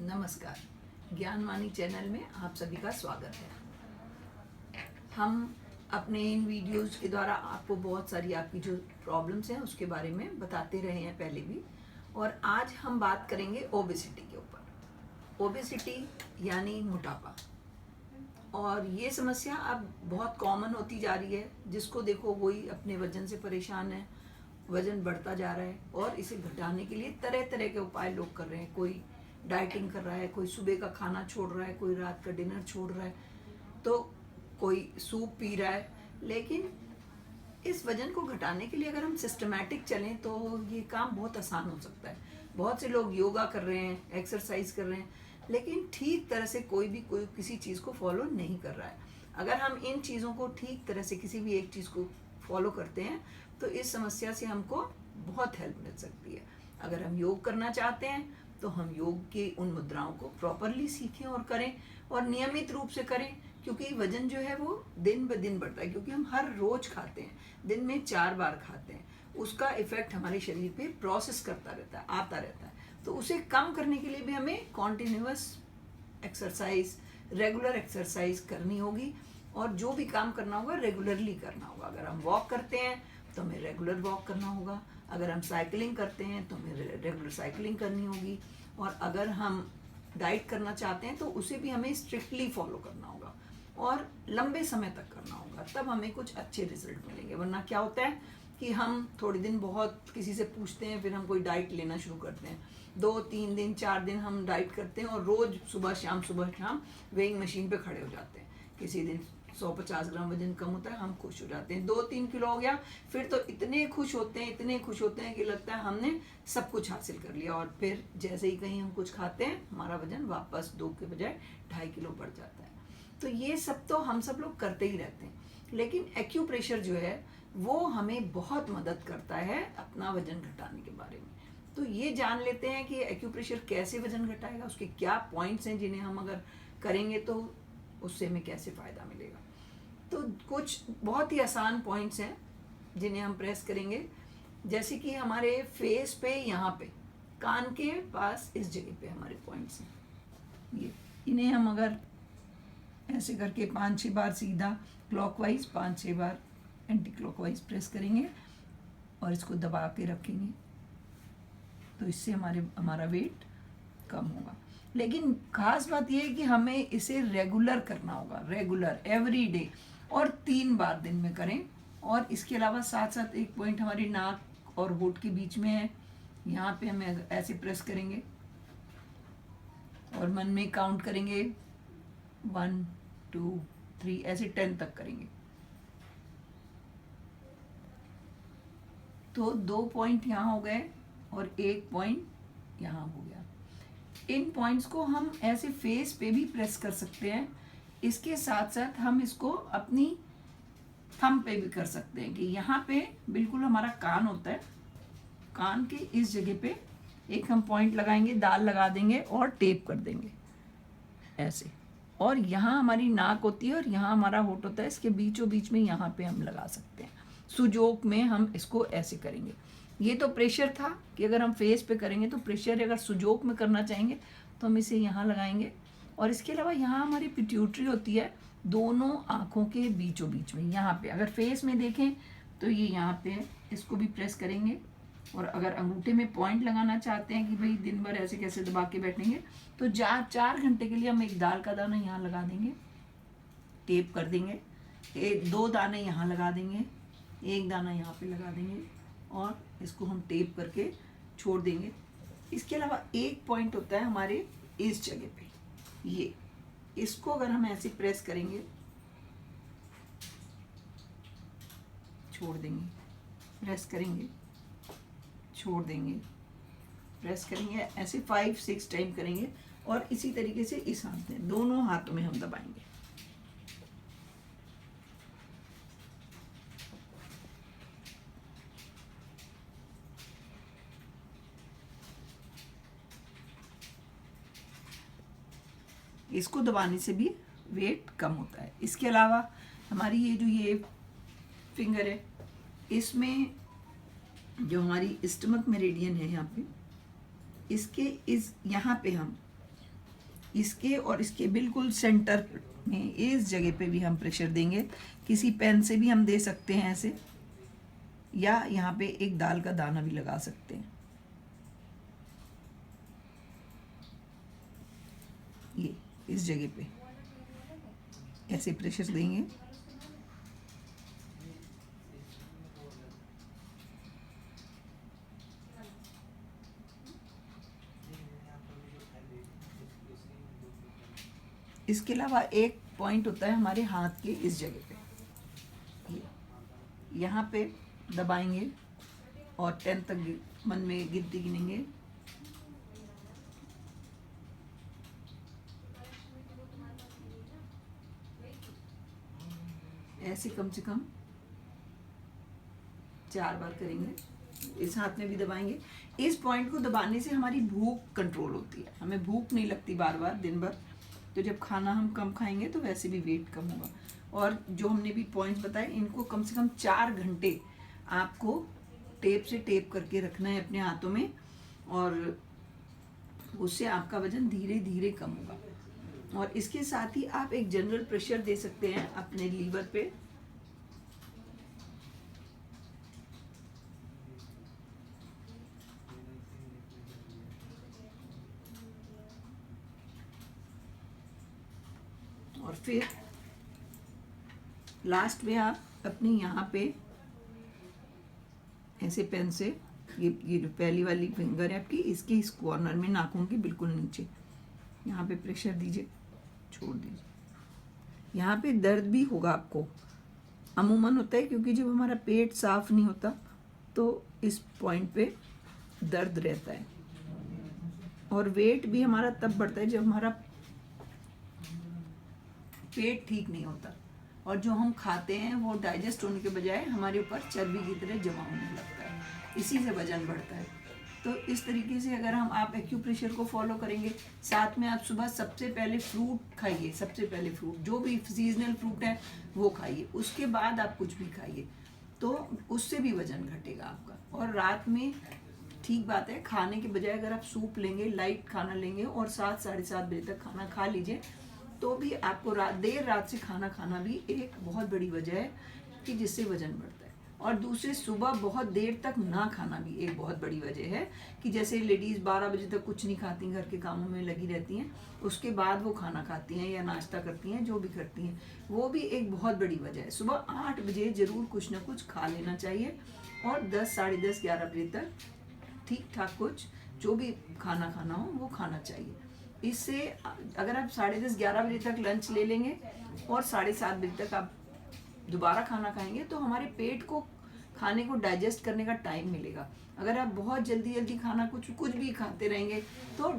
नमस्कार। ज्ञानवाणी चैनल में आप सभी का स्वागत है। हम अपने इन वीडियोज़ के द्वारा आपको बहुत सारी आपकी जो प्रॉब्लम्स हैं उसके बारे में बताते रहे हैं पहले भी, और आज हम बात करेंगे ओबेसिटी के ऊपर। ओबेसिटी यानी मोटापा, और ये समस्या अब बहुत कॉमन होती जा रही है। जिसको देखो वही अपने वजन से परेशान है, वजन बढ़ता जा रहा है और इसे घटाने के लिए तरह तरह के उपाय लोग कर रहे हैं। कोई डाइटिंग कर रहा है, कोई सुबह का खाना छोड़ रहा है, कोई रात का डिनर छोड़ रहा है, तो कोई सूप पी रहा है। लेकिन इस वजन को घटाने के लिए अगर हम सिस्टमैटिक चलें तो ये काम बहुत आसान हो सकता है। बहुत से लोग योगा कर रहे हैं, एक्सरसाइज कर रहे हैं, लेकिन ठीक तरह से कोई किसी चीज़ को फॉलो नहीं कर रहा है। अगर हम इन चीज़ों को ठीक तरह से किसी भी एक चीज़ को फॉलो करते हैं तो इस समस्या से हमको बहुत हेल्प मिल सकती है। अगर हम योग करना चाहते हैं तो हम योग की उन मुद्राओं को प्रॉपरली सीखें और करें, और नियमित रूप से करें, क्योंकि वजन जो है वो दिन ब दिन बढ़ता है। क्योंकि हम हर रोज खाते हैं, दिन में 4 बार खाते हैं, उसका इफेक्ट हमारे शरीर पे प्रोसेस करता रहता है, आता रहता है। तो उसे कम करने के लिए भी हमें कॉन्टिन्यूअस एक्सरसाइज, रेगुलर एक्सरसाइज करनी होगी, और जो भी काम करना होगा रेगुलरली करना होगा। अगर हम वॉक करते हैं तो हमें रेगुलर वॉक करना होगा, अगर हम साइकिलिंग करते हैं तो हमें रेगुलर साइकिलिंग करनी होगी, और अगर हम डाइट करना चाहते हैं तो उसे भी हमें स्ट्रिक्टली फॉलो करना होगा और लंबे समय तक करना होगा। तब हमें कुछ अच्छे रिजल्ट मिलेंगे। वरना क्या होता है कि हम थोड़े दिन बहुत किसी से पूछते हैं, फिर हम कोई डाइट लेना शुरू करते हैं, 2-3 दिन 4 दिन हम डाइट करते हैं और रोज सुबह शाम वेइंग मशीन पे खड़े हो जाते हैं। किसी दिन 150 ग्राम वजन कम होता है, हम खुश हो जाते हैं। 2-3 किलो हो गया, फिर तो इतने खुश होते हैं कि लगता है हमने सब कुछ हासिल कर लिया। और फिर जैसे ही कहीं हम कुछ खाते हैं, हमारा वजन वापस 2 के बजाय 2.5 किलो बढ़ जाता है। तो ये सब तो हम सब लोग करते ही रहते हैं, लेकिन एक्यूप्रेशर जो है वो हमें बहुत मदद करता है अपना वजन घटाने के बारे में। तो ये जान लेते हैं कि एक्यूप्रेशर कैसे वजन घटाएगा, उसके क्या पॉइंट्स हैं जिन्हें हम अगर करेंगे तो उससे हमें कैसे फ़ायदा मिलेगा। तो कुछ बहुत ही आसान पॉइंट्स हैं जिन्हें हम प्रेस करेंगे। जैसे कि हमारे फेस पे, यहाँ पे कान के पास इस जगह पे हमारे पॉइंट्स हैं। ये इन्हें हम अगर ऐसे करके 5-6 बार सीधा क्लॉकवाइज, 5-6 बार एंटी क्लॉकवाइज प्रेस करेंगे और इसको दबा के रखेंगे, तो इससे हमारा वेट कम होगा। लेकिन खास बात यह है कि हमें इसे रेगुलर करना होगा, रेगुलर एवरी डे, और 3 बार दिन में करें। और इसके अलावा साथ साथ एक पॉइंट हमारी नाक और होंठ के बीच में है, यहाँ पे हम ऐसे प्रेस करेंगे और मन में काउंट करेंगे 1 2 3, ऐसे 10 तक करेंगे। तो 2 पॉइंट यहाँ हो गए और 1 पॉइंट यहाँ हो गया। इन पॉइंट्स को हम ऐसे फेस पे भी प्रेस कर सकते हैं। इसके साथ साथ हम इसको अपनी थंब पे भी कर सकते हैं कि यहाँ पे बिल्कुल हमारा कान होता है, कान के इस जगह पे एक हम पॉइंट लगाएंगे, दाल लगा देंगे और टेप कर देंगे ऐसे। और यहाँ हमारी नाक होती है और यहाँ हमारा होंठ होता है, इसके बीचों बीच में यहाँ पे हम लगा सकते हैं। सुजोक में हम इसको ऐसे करेंगे। ये तो प्रेशर था कि अगर हम फेस पे करेंगे तो प्रेशर, अगर सुजोक में करना चाहेंगे तो हम इसे यहाँ लगाएंगे। और इसके अलावा यहाँ हमारी पिट्यूटरी होती है, दोनों आँखों के बीचों बीच में, यहाँ पे अगर फेस में देखें तो ये यहाँ पे है, इसको भी प्रेस करेंगे। और अगर अंगूठे में पॉइंट लगाना चाहते हैं कि भाई दिन भर ऐसे कैसे दबा के बैठेंगे, तो 4 घंटे के लिए हम एक दाल का दाना यहाँ लगा देंगे, टेप कर देंगे, 2 दाने यहाँ लगा देंगे, 1 दाना यहाँ पे लगा देंगे और इसको हम टेप करके छोड़ देंगे। इसके अलावा एक पॉइंट होता है हमारे इस जगह पे, ये इसको अगर हम ऐसे प्रेस करेंगे, छोड़ देंगे, प्रेस करेंगे, छोड़ देंगे, प्रेस करेंगे, ऐसे 5-6 टाइम करेंगे। और इसी तरीके से इस हाथ में, दोनों हाथों में हम दबाएंगे। इसको दबाने से भी वेट कम होता है। इसके अलावा हमारी ये फिंगर है, इसमें जो हमारी स्टमक मेरिडियन है यहाँ पे, इसके यहाँ पे हम इसके और इसके बिल्कुल सेंटर में इस जगह पे भी हम प्रेशर देंगे। किसी पेन से भी हम दे सकते हैं ऐसे, या यहाँ पे एक दाल का दाना भी लगा सकते हैं। ये इस जगह पे ऐसे प्रेशर देंगे। इसके अलावा एक पॉइंट होता है हमारे हाथ के इस जगह पे, यहाँ पे दबाएंगे और 10 तक मन में गिनती गिनेंगे। ऐसे कम से कम 4 बार करेंगे। इस हाथ में भी दबाएंगे। इस पॉइंट को दबाने से हमारी भूख कंट्रोल होती है, हमें भूख नहीं लगती बार बार दिन भर। तो जब खाना हम कम खाएंगे तो वैसे भी वेट कम होगा। और जो हमने भी पॉइंट्स बताए, इनको कम से कम 4 घंटे आपको टेप से टेप करके रखना है अपने हाथों में, और उससे आपका वजन धीरे धीरे कम होगा। और इसके साथ ही आप एक जनरल प्रेशर दे सकते हैं अपने लीवर पे। और फिर लास्ट में आप अपनी यहाँ पे ऐसे पेन से, ये जो पहली वाली फिंगर है आपकी, इसके इस कॉर्नर में नाखून के बिल्कुल नीचे यहाँ पे प्रेशर दीजिए, छोड़ दीजिए। यहाँ पे दर्द भी होगा आपको, अमूमन होता है, क्योंकि जब हमारा पेट साफ नहीं होता तो इस पॉइंट पे दर्द रहता है। और वेट भी हमारा तब बढ़ता है जब हमारा पेट ठीक नहीं होता, और जो हम खाते हैं वो डाइजेस्ट होने के बजाय हमारे ऊपर चर्बी की तरह जमा होने लगता है, इसी से वजन बढ़ता है। तो इस तरीके से अगर हम आप एक्यूप्रेशर को फॉलो करेंगे, साथ में आप सुबह सबसे पहले फ्रूट खाइए, सबसे पहले फ्रूट जो भी सीजनल फ्रूट है वो खाइए, उसके बाद आप कुछ भी खाइए, तो उससे भी वजन घटेगा आपका। और रात में ठीक बात है, खाने के बजाय अगर आप सूप लेंगे, लाइट खाना लेंगे और 7 साढ़े 7 बजे तक खाना खा लीजिए, तो भी आपको देर रात से खाना खाना भी एक बहुत बड़ी वजह है कि जिससे वजन बढ़ता है। और दूसरे, सुबह बहुत देर तक ना खाना भी एक बहुत बड़ी वजह है कि जैसे लेडीज़ 12 बजे तक कुछ नहीं खाती, घर के कामों में लगी रहती हैं, उसके बाद वो खाना खाती हैं या नाश्ता करती हैं, जो भी करती हैं, वो भी एक बहुत बड़ी वजह है। सुबह 8 बजे ज़रूर कुछ ना कुछ खा लेना चाहिए, और 10 साढ़े 10 11 बजे तक ठीक ठाक कुछ जो भी खाना खाना हो वो खाना चाहिए। इससे अगर आप 10:30 11 बजे तक लंच ले लेंगे और 7:30 बजे तक आप दोबारा खाना खाएंगे, तो हमारे पेट को खाने को डाइजेस्ट करने का टाइम मिलेगा। अगर आप बहुत जल्दी जल्दी खाना कुछ भी खाते रहेंगे तो